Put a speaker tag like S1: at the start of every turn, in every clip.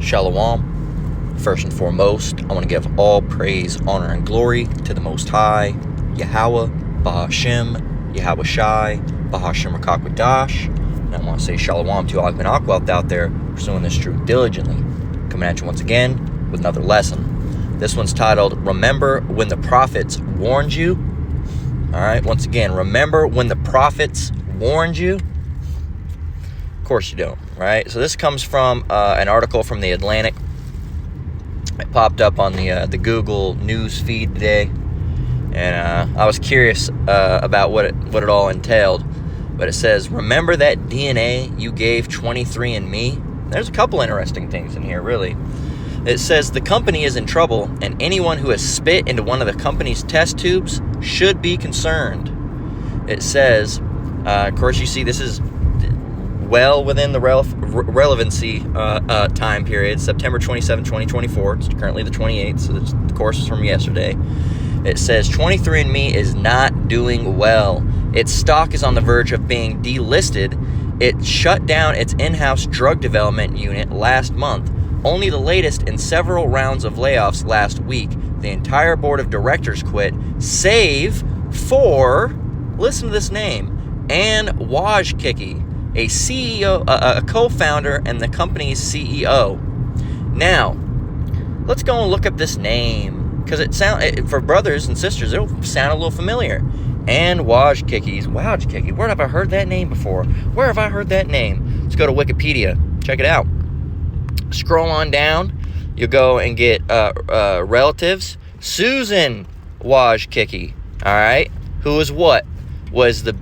S1: Shalom. First and foremost, I want to give all praise, honor, and glory to the Most High, Yahweh, Bahashem, Yahweh Shai, Bahashem Rakakwadash. And I want to say Shalom to Agman Akwelt out there pursuing this truth diligently. Coming at you once again with another lesson. This one's titled, Remember When the Prophets Warned You? Alright, once again, remember when the prophets warned you? Of course you don't, right? So this comes from an article from The Atlantic. It popped up on the Google News feed today, and I was curious about what it all entailed. But it says, remember that DNA you gave 23andMe? There's a couple interesting things in here, really. It says the company is in trouble, and anyone who has spit into one of the company's test tubes should be concerned. It says, of course, you see this is well within the relevancy time period, September 27, 2024. It's currently the 28th, so the course is from yesterday. It says 23andMe is not doing well. Its stock is on the verge of being delisted. It shut down its in-house drug development unit last month, only the latest in several rounds of layoffs last week. The entire board of directors quit, save for, listen to this name, Ann Wojcicki, a CEO, a co-founder, and the company's CEO. Now, let's go and look up this name, because for brothers and sisters, it'll sound a little familiar. Ann Wojcicki. Where have I heard that name before? Where have I heard that name? Let's go to Wikipedia. Check it out. Scroll on down. You'll go and get relatives. Susan Wojcicki. All right. Who is what? Was the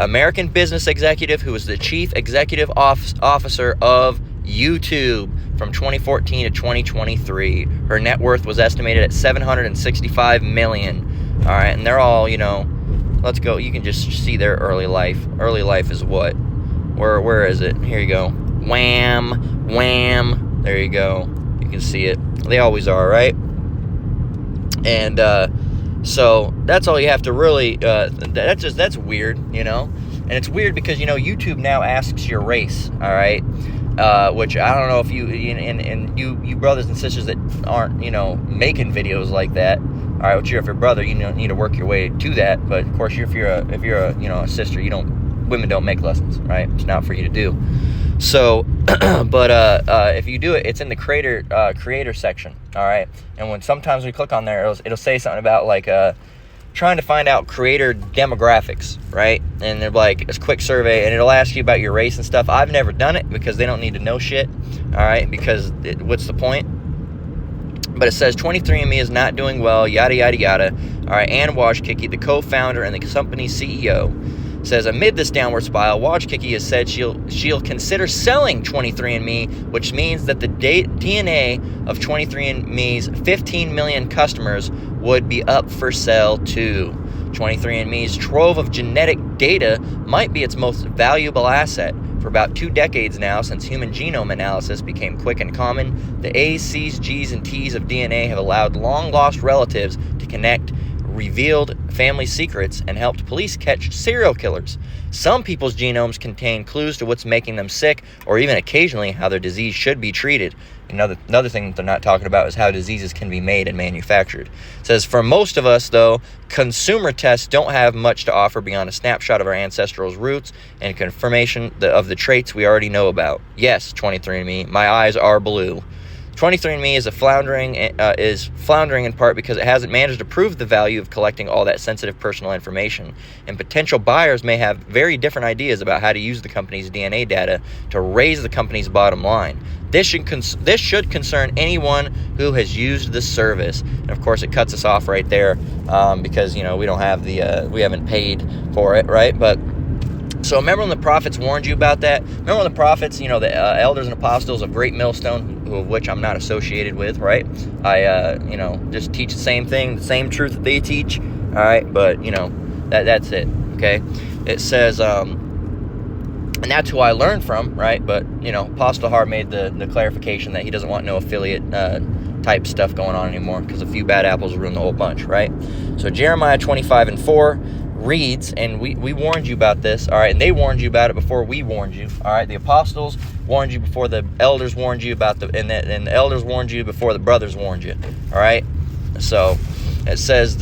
S1: American business executive who was the chief executive officer of YouTube from 2014 to 2023. Her net worth was estimated at $765 million. All right, and they're all, let's go. You can just see their early life. Early life is what? Where is it? Here you go. Wham. There you go. You can see it. They always are, right? And so that's all you have to really, that's weird, and it's weird because, YouTube now asks your race, all right, which I don't know if you, and you brothers and sisters that aren't, making videos like that, all right, if you're a brother, you need to work your way to that, but of course, if you're a sister, women don't make lessons, right? It's not for you to do. So, but if you do it, it's in the creator section, all right? And sometimes we click on there, it'll say something about, like, trying to find out creator demographics, right? And they're like, it's a quick survey, and it'll ask you about your race and stuff. I've never done it because they don't need to know shit, all right? Because what's the point? But it says 23andMe is not doing well, yada, yada, yada. All right, Ann Wojcicki, the co-founder and the company's CEO, says amid this downward spiral, Wojcicki has said she'll consider selling 23andMe, which means that the DNA of 23andMe's 15 million customers would be up for sale too. 23andMe's trove of genetic data might be its most valuable asset. For about 2 decades now, since human genome analysis became quick and common, the A's, C's, G's, and T's of DNA have allowed long-lost relatives to connect, revealed family secrets, and helped police catch serial killers. Some people's genomes contain clues to what's making them sick, or even occasionally how their disease should be treated. Another thing that they're not talking about is how diseases can be made and manufactured. It says, for most of us, though, consumer tests don't have much to offer beyond a snapshot of our ancestral roots and confirmation of the traits we already know about. Yes, 23andMe, my eyes are blue. 23andMe is floundering in part because it hasn't managed to prove the value of collecting all that sensitive personal information, and potential buyers may have very different ideas about how to use the company's DNA data to raise the company's bottom line. This should concern anyone who has used the service. And of course, it cuts us off right there because we don't have we haven't paid for it, right? But so remember when the prophets warned you about that? Remember when the prophets, the elders and apostles of Great Millstone, of which I'm not associated with, right? I, just teach the same thing, the same truth that they teach, all right? But, that's it, okay? It says, and that's who I learned from, right? But, Apostle Hart made the clarification that he doesn't want no affiliate type stuff going on anymore because a few bad apples ruin the whole bunch, right? So Jeremiah 25:4, reads, and we warned you about this, all right, and they warned you about it before we warned you, all right. The apostles warned you before the elders warned you about and the elders warned you before the brothers warned you, all right. So it says,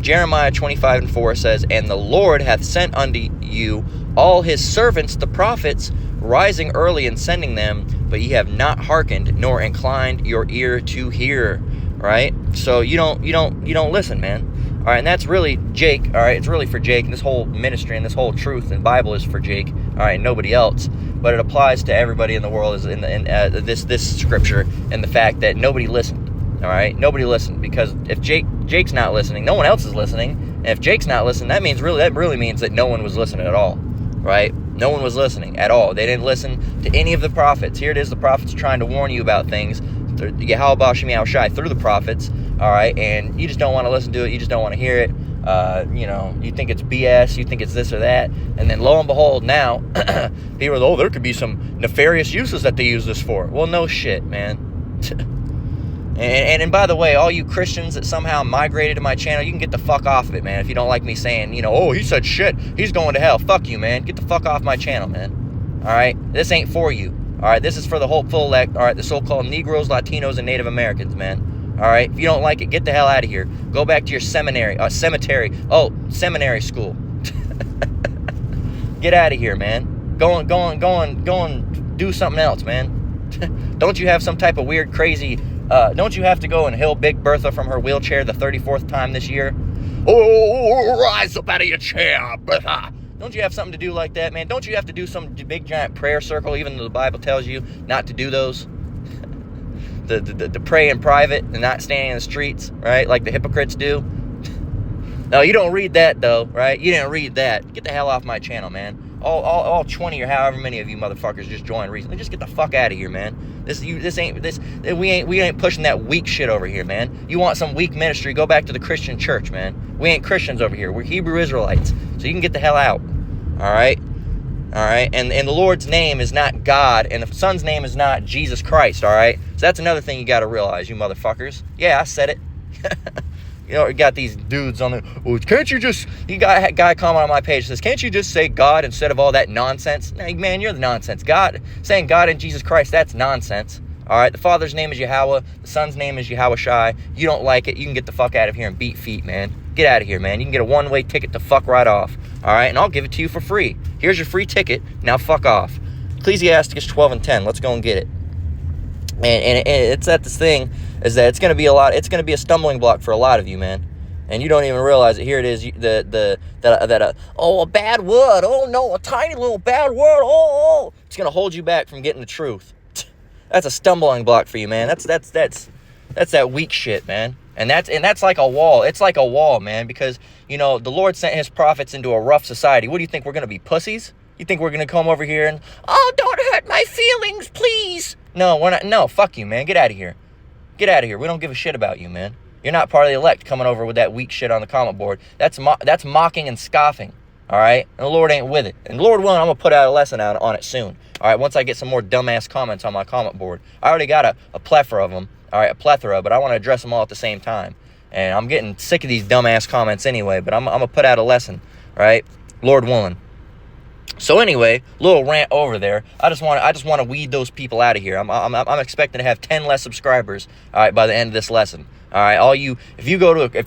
S1: Jeremiah 25:4 says, and the Lord hath sent unto you all his servants the prophets, rising early and sending them, but ye have not hearkened nor inclined your ear to hear. Right? So you don't listen, man. All right, and that's really Jake. All right, it's really for Jake. And this whole ministry and this whole truth and Bible is for Jake. All right, nobody else. But it applies to everybody in the world. Is in this scripture, and the fact that nobody listened. All right, nobody listened, because if Jake's not listening, no one else is listening. And if Jake's not listening, that really means that no one was listening at all. Right? No one was listening at all. They didn't listen to any of the prophets. Here it is, the prophets trying to warn you about things. Yahweh Shem Yahushai through the prophets, all right, and you just don't want to listen to it, you just don't want to hear it, you think it's BS, you think it's this or that, and then lo and behold, now, people are, there could be some nefarious uses that they use this for. Well, no shit, man. And by the way, all you Christians that somehow migrated to my channel, you can get the fuck off of it, man, if you don't like me saying, he said shit, he's going to hell. Fuck you, man. Get the fuck off my channel, man. All right? This ain't for you. All right, this is for the hopeful elect, all right, the so-called Negroes, Latinos, and Native Americans, man. All right, if you don't like it, get the hell out of here. Go back to your seminary school. Get out of here, man. Go and do something else, man. Don't you have some type of weird, crazy, don't you have to go and hail Big Bertha from her wheelchair the 34th time this year? Oh, rise up out of your chair, Bertha. Don't you have something to do like that, man? Don't you have to do some big giant prayer circle, even though the Bible tells you not to do those? the pray in private and not standing in the streets, right? Like the hypocrites do. No, you don't read that though, right? You didn't read that. Get the hell off my channel, man. All 20 or however many of you motherfuckers just joined recently. Just get the fuck out of here, man. We ain't pushing that weak shit over here, man. You want some weak ministry? Go back to the Christian church, man. We ain't Christians over here. We're Hebrew Israelites. So you can get the hell out. All right? All right? And the Lord's name is not God, and the Son's name is not Jesus Christ, all right? So that's another thing you got to realize, you motherfuckers. Yeah, I said it. You got these dudes on the, well, can't you just, you got a guy comment on my page says, can't you just say God instead of all that nonsense? Nah, man, you're the nonsense. Saying God and Jesus Christ, that's nonsense. All right, the Father's name is Yahweh. The Son's name is Yahushai. You don't like it, you can get the fuck out of here and beat feet, man. Get out of here, man. You can get a one-way ticket to fuck right off. All right, and I'll give it to you for free. Here's your free ticket. Now fuck off. Ecclesiastes 12:10. Let's go and get it. And it's that this thing is that it's going to be a stumbling block for a lot of you, man. And you don't even realize it. Here it is, a bad word. Oh no, a tiny little bad word. Oh. It's going to hold you back from getting the truth. That's a stumbling block for you, man. That's that weak shit, man. And that's like a wall. It's like a wall, man, because the Lord sent his prophets into a rough society. What do you think, we're going to be pussies? You think we're going to come over here and, oh, don't hurt my feelings, please? No, we're not. No, fuck you, man. Get out of here. Get out of here. We don't give a shit about you, man. You're not part of the elect coming over with that weak shit on the comment board. That's mocking and scoffing, all right? And the Lord ain't with it. And Lord willing, I'm going to put out a lesson out on it soon, all right, once I get some more dumbass comments on my comment board. I already got a plethora of them, all right, but I want to address them all at the same time. And I'm getting sick of these dumbass comments anyway, but I'm going to put out a lesson, right? Lord willing. So anyway, little rant over there. I just want to weed those people out of here. I'm expecting to have 10 less subscribers, all right, by the end of this lesson. All right, all you, if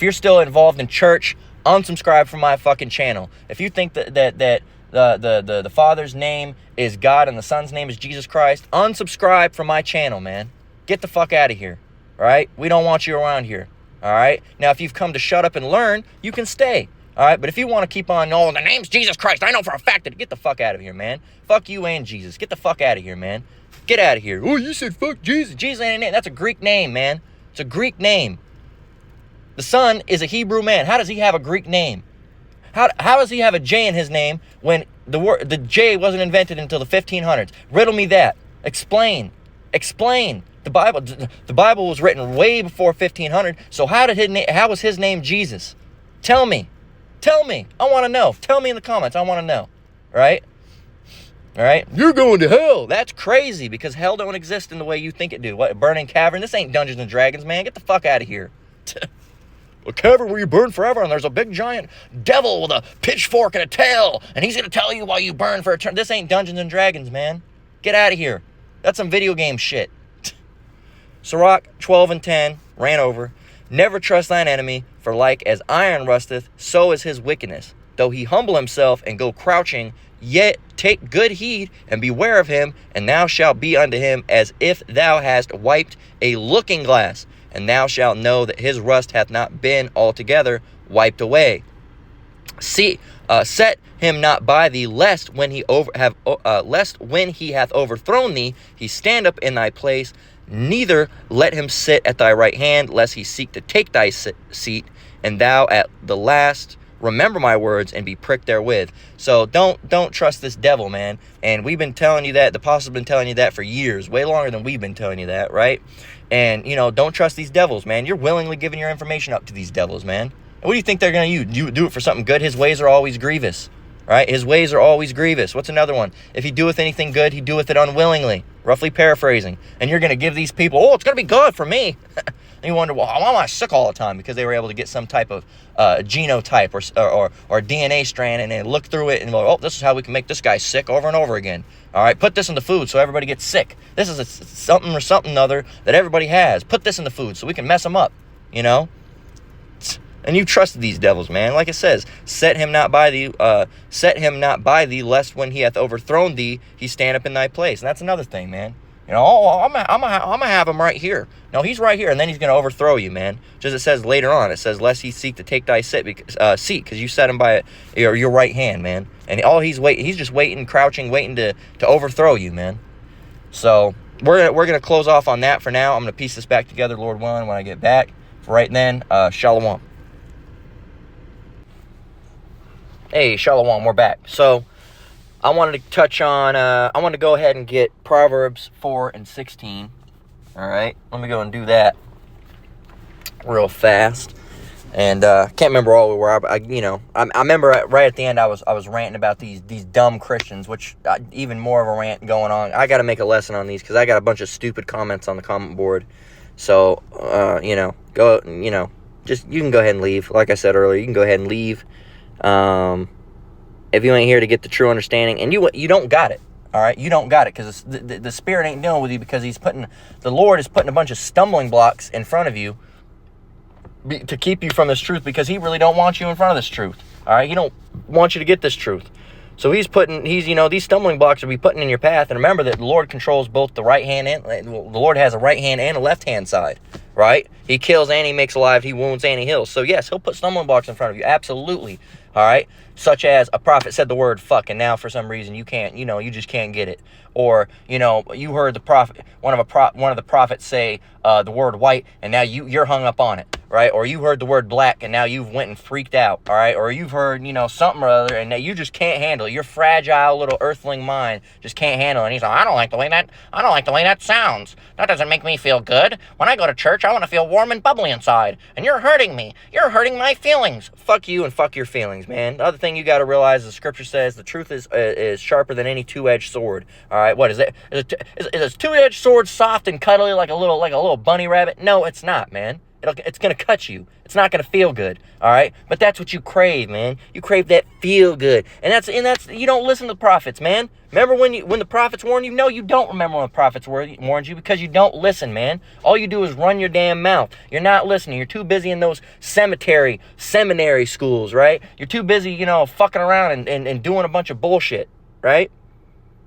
S1: you're still involved in church, unsubscribe from my fucking channel. If you think that the Father's name is God and the Son's name is Jesus Christ, unsubscribe from my channel, man. Get the fuck out of here. All right? We don't want you around here. All right? Now, if you've come to shut up and learn, you can stay. All right? But if you want to keep on, oh, the name's Jesus Christ, I know for a fact that, get the fuck out of here, man. Fuck you and Jesus. Get the fuck out of here, man. Get out of here. Oh, you said fuck Jesus. Jesus ain't a name. That's a Greek name, man. It's a Greek name. The Son is a Hebrew man. How does he have a Greek name? How does he have a J in his name when the J wasn't invented until the 1500s? Riddle me that. Explain. The Bible was written way before 1500. So how was his name Jesus? Tell me. I want to know. Tell me in the comments. I want to know. Right? All right? You're going to hell. That's crazy because hell don't exist in the way you think it do. What, a burning cavern? This ain't Dungeons and Dragons, man. Get the fuck out of here. a cavern where you burn forever, and there's a big giant devil with a pitchfork and a tail, and he's going to tell you why you burn for eternity. This ain't Dungeons and Dragons, man. Get out of here. That's some video game shit. Sirach 12:10, ran over. Never trust thine enemy, for like as iron rusteth, so is his wickedness. Though he humble himself and go crouching, yet take good heed and beware of him, and thou shalt be unto him as if thou hast wiped a looking glass, and thou shalt know that his rust hath not been altogether wiped away. Set him not by thee, lest when he hath overthrown thee, he stand up in thy place. Neither let him sit at thy right hand, lest he seek to take thy seat, and thou at the last remember my words and be pricked therewith. So don't trust this devil, man. And we've been telling you that. The apostles have been telling you that for years, way longer than we've been telling you that, right? And, don't trust these devils, man. You're willingly giving your information up to these devils, man. And what do you think they're going to use? You do it for something good? His ways are always grievous, right? His ways are always grievous. What's another one? If he doeth anything good, he doeth it unwillingly. Roughly paraphrasing. And you're going to give these people, it's going to be good for me. And you wonder, well, why am I sick all the time? Because they were able to get some type of genotype or DNA strand, and they look through it and go, this is how we can make this guy sick over and over again. All right, put this in the food so everybody gets sick. This is something or something other that everybody has. Put this in the food so we can mess them up, And you trusted these devils, man. Like it says, set him not by thee, lest when he hath overthrown thee, he stand up in thy place. And that's another thing, man. I'm gonna have him right here. No, he's right here, and then he's gonna overthrow you, man. Just as it says later on, it says, lest he seek to take thy seat, because you set him by your right hand, man. And all he's just waiting, crouching, waiting to overthrow you, man. So we're gonna close off on that for now. I'm gonna piece this back together, Lord willing, when I get back. For right then, shalom. Hey, shalom, we're back. So I wanted to touch on, I wanted to go ahead and get Proverbs 4:16. All right, let me go and do that real fast. And can't remember all we were. I remember right at the end I was ranting about these dumb Christians, which even more of a rant going on. I got to make a lesson on these because I got a bunch of stupid comments on the comment board. So just you can go ahead and leave. Like I said earlier, you can go ahead and leave. If you ain't here to get the true understanding, and you don't got it, all right? You don't got it, because the Spirit ain't dealing with you, because the Lord is putting a bunch of stumbling blocks in front of you to keep you from this truth, because he really don't want you in front of this truth, all right? He don't want you to get this truth. So these stumbling blocks will be putting in your path. And remember that the Lord controls both the right hand and the Lord has a right hand and a left hand side, right? He kills and he makes alive. He wounds and he heals. So yes, he'll put stumbling blocks in front of you. Absolutely. All right. Such as a prophet said the word fuck, and now for some reason you can't, you just can't get it. Or, you heard the prophet, one of the prophets say the word white, and now you're hung up on it, right? Or you heard the word black, and now you've went and freaked out, all right? Or you've heard, something or other, and now you just can't handle it. Your fragile little earthling mind just can't handle it. And he's like, I don't like the way that sounds. That doesn't make me feel good. When I go to church, I want to feel warm and bubbly inside, and you're hurting me. You're hurting my feelings. Fuck you and fuck your feelings, man. The other thing you got to realize, the scripture says the truth is sharper than any two-edged sword. All right, what is it? Is a two-edged sword soft and cuddly like a little bunny rabbit? No, it's not, man. It's gonna cut you. It's not gonna feel good. All right, but that's what you crave, man. You crave that feel good, and that's you don't listen to the prophets, man. Remember when the prophets warned you? No, you don't remember when the prophets warned you, because you don't listen, man. All you do is run your damn mouth. You're not listening. You're too busy in those seminary schools, right? You're too busy, fucking around and doing a bunch of bullshit, right?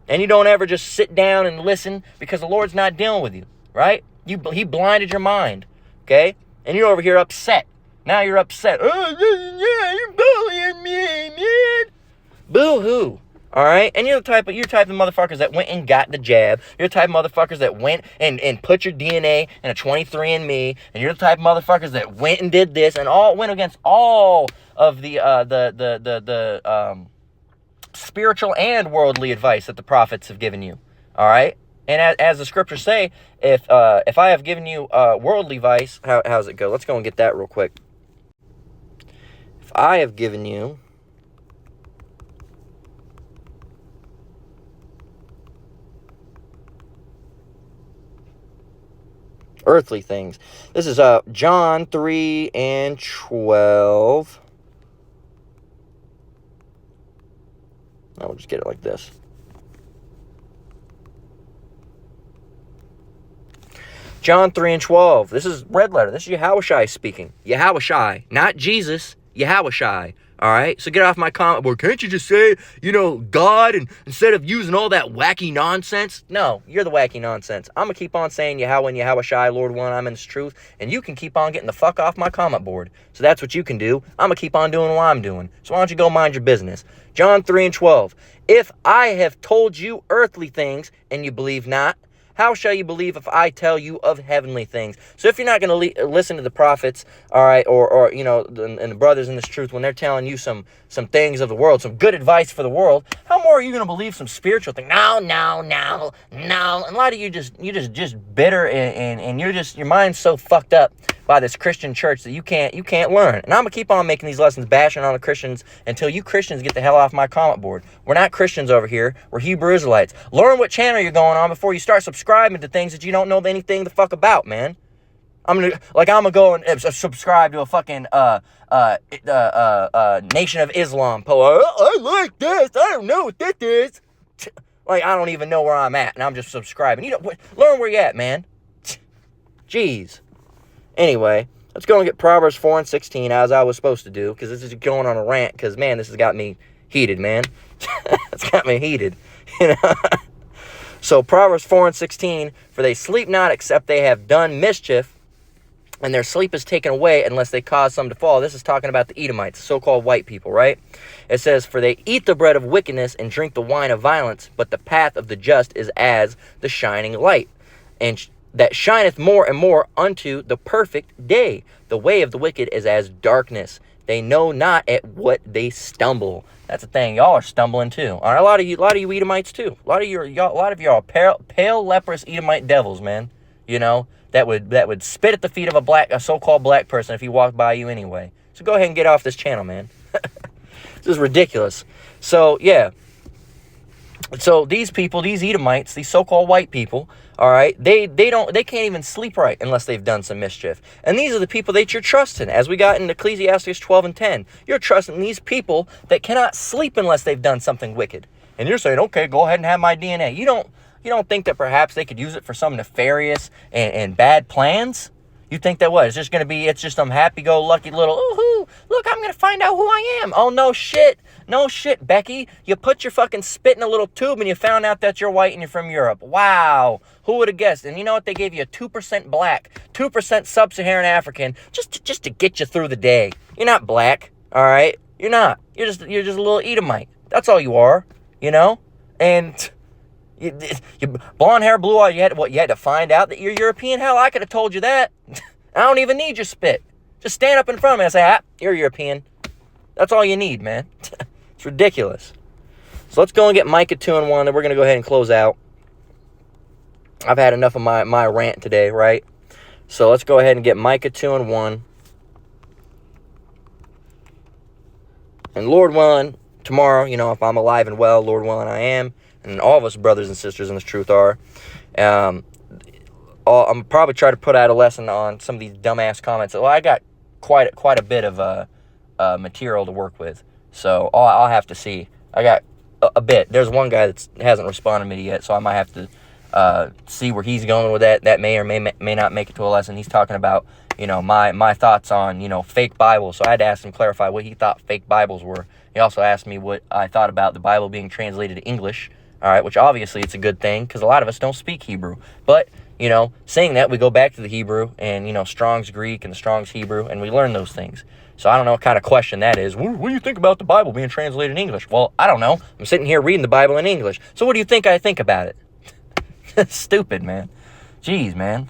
S1: And you don't ever just sit down and listen, because the Lord's not dealing with you, right? He blinded your mind, okay? And you're over here upset. Now you're upset. Oh, yeah, you're bullying me, man. Boo-hoo. All right? And you're the type of motherfuckers that went and got the jab. You're the type of motherfuckers that went and put your DNA in a 23andMe. And you're the type of motherfuckers that went and did this and went against all of the spiritual and worldly advice that the prophets have given you. All right? And as the scriptures say, if I have given you worldly advice, how's it go? Let's go and get that real quick. If I have given you Earthly things. This is John 3 and 12. I'll just get it like this. John 3 and 12. This is red letter. This is Yahushai speaking. Yahushai, not Jesus. Yahushai. All right? So get off my comment board. Can't you just say, God, and instead of using all that wacky nonsense? No, you're the wacky nonsense. I'm going to keep on saying Yahweh and Yahushai, Lord one, I'm in this truth. And you can keep on getting the fuck off my comment board. So that's what you can do. I'm going to keep on doing what I'm doing. So why don't you go mind your business? John 3 and 12. If I have told you earthly things and you believe not, how shall you believe if I tell you of heavenly things? So if you're not going to listen to the prophets, all right, or and the brothers in this truth, when they're telling you some things of the world, some good advice for the world, how more are you going to believe some spiritual thing? No. And a lot of you just bitter, and your mind's so fucked up by this Christian church that you can't learn. And I'm going to keep on making these lessons, bashing on the Christians until you Christians get the hell off my comment board. We're not Christians over here. We're Hebrew Israelites. Learn what channel you're going on before you start subscribing to things that you don't know anything the fuck about, man. I'm gonna go and subscribe to a fucking Nation of Islam post. I like this. I don't know what this is. Like, I don't even know where I'm at, and I'm just subscribing. Learn where you at, man. Jeez. Anyway, let's go and get Proverbs 4 and 16 as I was supposed to do, because this is going on a rant, because, man, this has got me heated, man. It's got me heated, So Proverbs 4 and 16, for they sleep not except they have done mischief, and their sleep is taken away unless they cause some to fall. This is talking about the Edomites, so-called white people, right? It says, for they eat the bread of wickedness and drink the wine of violence, but the path of the just is as the shining light, and that shineth more and more unto the perfect day. The way of the wicked is as darkness. They know not at what they stumble. That's the thing. Y'all are stumbling too. All right, a lot of you Edomites too. A lot of you are pale leprous Edomite devils, man. That would spit at the feet of a so-called black person if he walked by you anyway. So go ahead and get off this channel, man. This is ridiculous. So yeah. So these people, these Edomites, these so-called white people, all right, they can't even sleep right unless they've done some mischief. And these are the people that you're trusting. As we got in Ecclesiastes 12 and 10, you're trusting these people that cannot sleep unless they've done something wicked. And you're saying, okay, go ahead and have my DNA. You don't think that perhaps they could use it for some nefarious and bad plans? You think that what? It's just some happy-go-lucky little, ooh, look, I'm going to find out who I am. Oh, no shit. No shit, Becky. You put your fucking spit in a little tube and you found out that you're white and you're from Europe. Wow. Who would have guessed? And you know what? They gave you a 2% black, 2% sub-Saharan African just to get you through the day. You're not black, all right? You're not. You're just a little Edomite. That's all you are, And you blonde hair, blue eyes, you had to find out that you're European? Hell, I could have told you that. I don't even need your spit. Just stand up in front of me and say, you're European. That's all you need, man. It's ridiculous. So let's go and get Micah 2 and 1, and we're going to go ahead and close out. I've had enough of my rant today, right? So let's go ahead and get Micah 2 and 1. And Lord willing, tomorrow, if I'm alive and well, Lord willing I am, and all of us brothers and sisters in this truth are, I'm probably try to put out a lesson on some of these dumbass comments. Well, I got quite a bit of material to work with, so I'll have to see. I got a bit. There's one guy that hasn't responded to me yet, so I might have to see where he's going with that. That may or may not make it to a lesson. He's talking about my thoughts on fake Bibles. So I had to ask him clarify what he thought fake Bibles were. He also asked me what I thought about the Bible being translated to English. All right, which obviously it's a good thing because a lot of us don't speak Hebrew. But saying that, we go back to the Hebrew and Strong's Greek and the Strong's Hebrew, and we learn those things. So I don't know what kind of question that is. What do you think about the Bible being translated in English? Well, I don't know. I'm sitting here reading the Bible in English. So what do you think I think about it? Stupid, man. Jeez, man.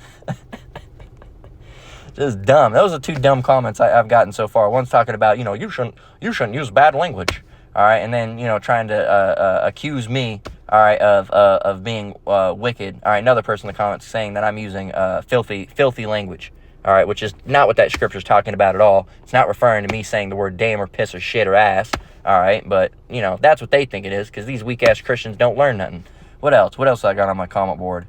S1: Just dumb. Those are two dumb comments I've gotten so far. One's talking about, you shouldn't use bad language. All right, and then trying to accuse me, all right, of being wicked. All right, another person in the comments saying that I'm using filthy language. All right, which is not what that scripture is talking about at all. It's not referring to me saying the word damn or piss or shit or ass. All right, but that's what they think it is because these weak ass Christians don't learn nothing. What else? What else I got on my comment board?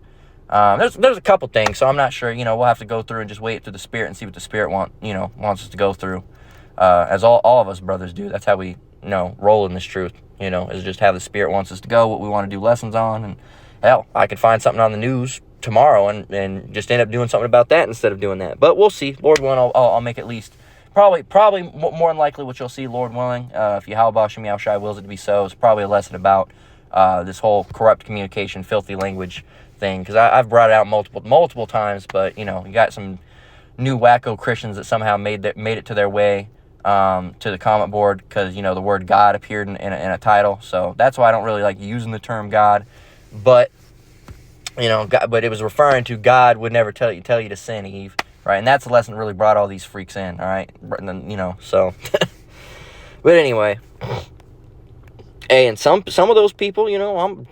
S1: There's a couple things, so I'm not sure. We'll have to go through and just wait through the Spirit and see what the Spirit wants us to go through. As all of us brothers do. That's how we roll in this truth. Is just how the Spirit wants us to go, what we want to do lessons on, and hell, I could find something on the news tomorrow and just end up doing something about that instead of doing that. But we'll see. Lord willing, I'll make at least probably more than likely what you'll see, Lord willing, if Yahweh Bashem Yahushai wills it to be so, is probably a lesson about this whole corrupt communication, filthy language thing, because I've brought it out multiple times, but you got some new wacko Christians that somehow made it to their way to the comment board because the word God appeared in a title. So that's why I don't really like using the term God, but God, but it was referring to God would never tell you to sin, Eve, right? And that's the lesson that really brought all these freaks in, all right? So but anyway, hey, and some of those people,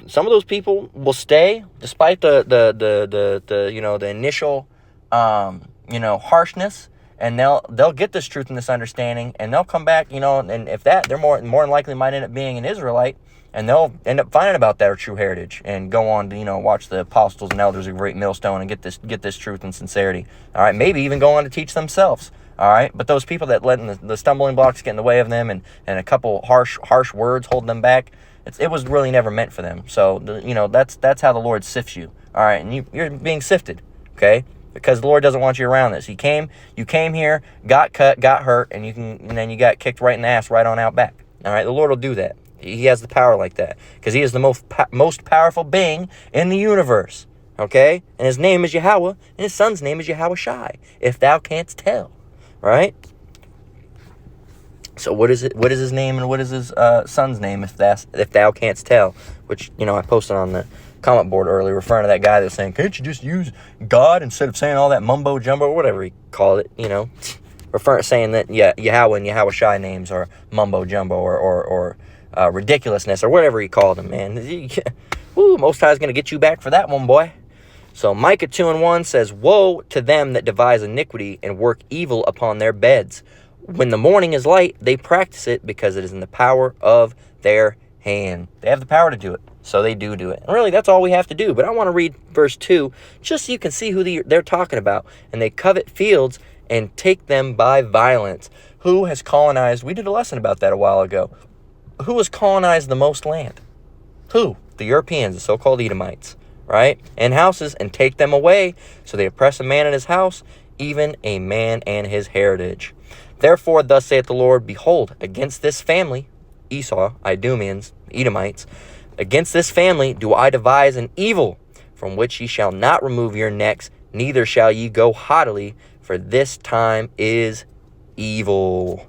S1: some of those people will stay despite the initial harshness. And they'll get this truth and this understanding, and they'll come back, and if that, they're more than likely might end up being an Israelite, and they'll end up finding about their true heritage and go on to, watch the apostles and elders of Great Millstone and get this truth and sincerity. All right, maybe even go on to teach themselves. All right, but those people that let the stumbling blocks get in the way of them and a couple harsh words hold them back, it was really never meant for them. So that's how the Lord sifts you. All right, and you're being sifted. Okay. Because the Lord doesn't want you around this. You came here, got cut, got hurt, and then you got kicked right in the ass right on out back. All right, the Lord will do that. He has the power like that because He is the most powerful being in the universe. Okay, and His name is Yahweh, and His Son's name is Yahushai. If thou canst tell, right? So what is it? What is His name and what is His Son's name? If thou canst tell, which I posted on the comment board earlier, referring to that guy that was saying, can't you just use God instead of saying all that mumbo jumbo or whatever he called it, saying that Yahweh and Yahushai names are mumbo jumbo or ridiculousness or whatever he called them, man. Woo, Most High is going to get you back for that one, boy. So Micah 2:1 says, woe to them that devise iniquity and work evil upon their beds. When the morning is light, they practice it because it is in the power of their hand. They have the power to do it. So they do it. And really, that's all we have to do. But I want to read verse 2 just so you can see who they're talking about. And they covet fields and take them by violence. Who has colonized? We did a lesson about that a while ago. Who has colonized the most land? Who? The Europeans, the so-called Edomites, right? And houses, and take them away. So they oppress a man in his house, even a man and his heritage. Therefore, thus saith the Lord, behold, against this family, Esau, Idumeans, Edomites, against this family do I devise an evil, from which ye shall not remove your necks, neither shall ye go haughtily, for this time is evil.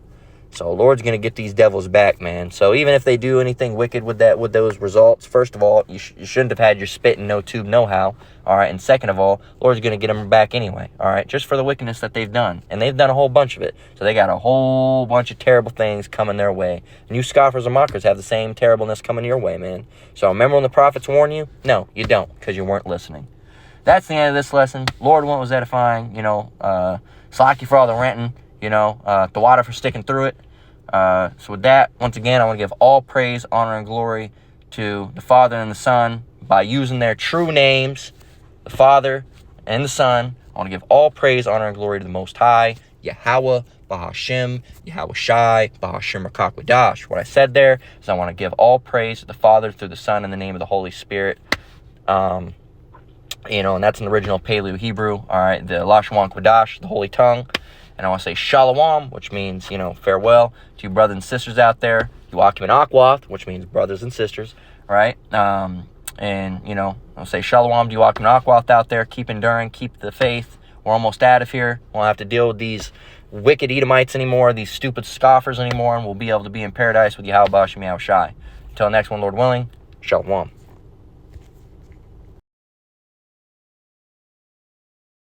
S1: So the Lord's going to get these devils back, man. So even if they do anything wicked with those results, first of all, you shouldn't have had your spit and no tube, no how. All right. And second of all, Lord's going to get them back anyway. All right. Just for the wickedness that they've done. And they've done a whole bunch of it. So they got a whole bunch of terrible things coming their way. And you scoffers and mockers have the same terribleness coming your way, man. So remember when the prophets warn you? No, you don't, because you weren't listening. That's the end of this lesson. Lord willing, was edifying. Slack you for all the ranting. The water for sticking through it. So with that, once again, I want to give all praise, honor, and glory to the Father and the Son by using their true names, the Father and the Son. I want to give all praise, honor, and glory to the Most High, Yahweh, Bahashem, Yahushai, Bahashem Rakakwadash. What I said there is I want to give all praise to the Father through the Son in the name of the Holy Spirit. And that's in the original Paleo Hebrew. All right, the Lashon Kodash, the Holy Tongue. And I want to say Shalom, which means, farewell to you brothers and sisters out there. Yuakim and Akwath, which means brothers and sisters, right? I'll say Shalom to Yuakim and Akwath out there. Keep enduring, keep the faith. We're almost out of here. We won't have to deal with these wicked Edomites anymore, these stupid scoffers anymore, and we'll be able to be in paradise with Yahweh Bashem Yahushai. Until next one, Lord willing, Shalom.